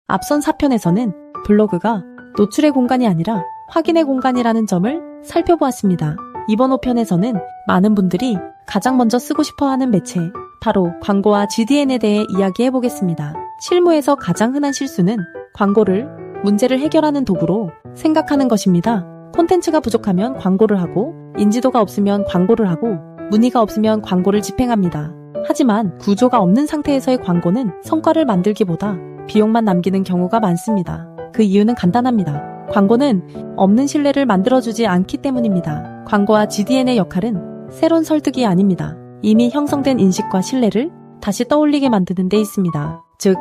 앞선 4편에서는 블로그가 노출의 공간이 아니라 확인의 공간이라는 점을 살펴보았습니다. 이번 5편에서는 많은 분들이 가장 먼저 쓰고 싶어하는 매체, 바로 광고와 GDN에 대해 이야기해보겠습니다. 실무에서 가장 흔한 실수는 광고를 문제를 해결하는 도구로 생각하는 것입니다. 콘텐츠가 부족하면 광고를 하고, 인지도가 없으면 광고를 하고, 문의가 없으면 광고를 집행합니다. 하지만 구조가 없는 상태에서의 광고는 성과를 만들기보다 비용만 남기는 경우가 많습니다. 그 이유는 간단합니다. 광고는 없는 신뢰를 만들어주지 않기 때문입니다. 광고와 GDN의 역할은 새로운 설득이 아닙니다. 이미 형성된 인식과 신뢰를 다시 떠올리게 만드는 데 있습니다. 즉,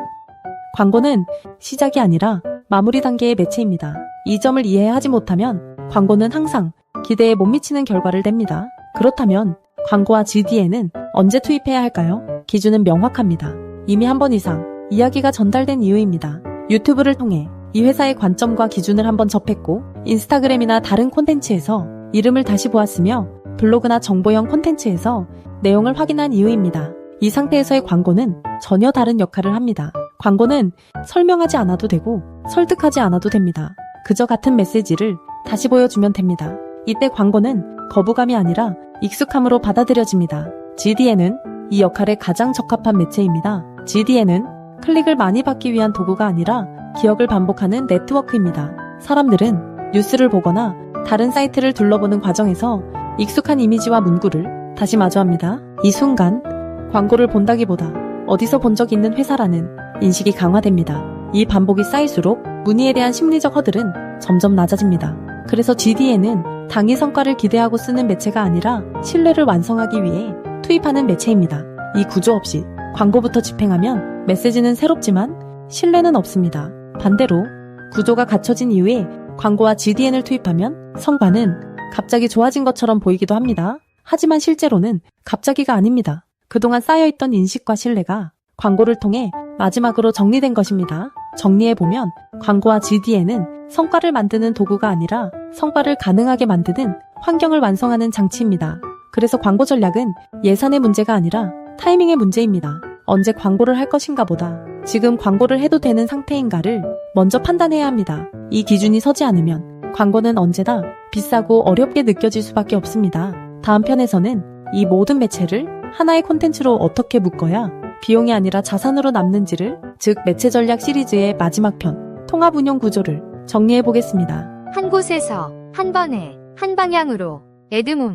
광고는 시작이 아니라 마무리 단계의 매체입니다. 이 점을 이해하지 못하면 광고는 항상 기대에 못 미치는 결과를 냅니다. 그렇다면 광고와 GDN은 언제 투입해야 할까요? 기준은 명확합니다. 이미 한 번 이상 이야기가 전달된 이유입니다. 유튜브를 통해 이 회사의 관점과 기준을 한번 접했고, 인스타그램이나 다른 콘텐츠에서 이름을 다시 보았으며, 블로그나 정보형 콘텐츠에서 내용을 확인한 이유입니다. 이 상태에서의 광고는 전혀 다른 역할을 합니다. 광고는 설명하지 않아도 되고 설득하지 않아도 됩니다. 그저 같은 메시지를 다시 보여주면 됩니다. 이때 광고는 거부감이 아니라 익숙함으로 받아들여집니다. GDN은 이 역할에 가장 적합한 매체입니다. GDN은 클릭을 많이 받기 위한 도구가 아니라 기억을 반복하는 네트워크입니다. 사람들은 뉴스를 보거나 다른 사이트를 둘러보는 과정에서 익숙한 이미지와 문구를 다시 마주합니다. 이 순간 광고를 본다기보다 어디서 본 적 있는 회사라는 인식이 강화됩니다. 이 반복이 쌓일수록 문의에 대한 심리적 허들은 점점 낮아집니다. 그래서 GDN은 당위 성과를 기대하고 쓰는 매체가 아니라 신뢰를 완성하기 위해 투입하는 매체입니다. 이 구조 없이 광고부터 집행하면 메시지는 새롭지만 신뢰는 없습니다. 반대로 구조가 갖춰진 이후에 광고와 GDN을 투입하면 성과는 갑자기 좋아진 것처럼 보이기도 합니다. 하지만 실제로는 갑자기가 아닙니다. 그동안 쌓여있던 인식과 신뢰가 광고를 통해 마지막으로 정리된 것입니다. 정리해보면 광고와 GDN은 성과를 만드는 도구가 아니라 성과를 가능하게 만드는 환경을 완성하는 장치입니다. 그래서 광고 전략은 예산의 문제가 아니라 타이밍의 문제입니다. 언제 광고를 할 것인가 보다 지금 광고를 해도 되는 상태인가를 먼저 판단해야 합니다. 이 기준이 서지 않으면 광고는 언제나 비싸고 어렵게 느껴질 수밖에 없습니다. 다음 편에서는 이 모든 매체를 하나의 콘텐츠로 어떻게 묶어야 비용이 아니라 자산으로 남는지를, 즉 매체 전략 시리즈의 마지막 편, 통합 운영 구조를 정리해 보겠습니다. 한 곳에서 한 번에 한 방향으로 에드문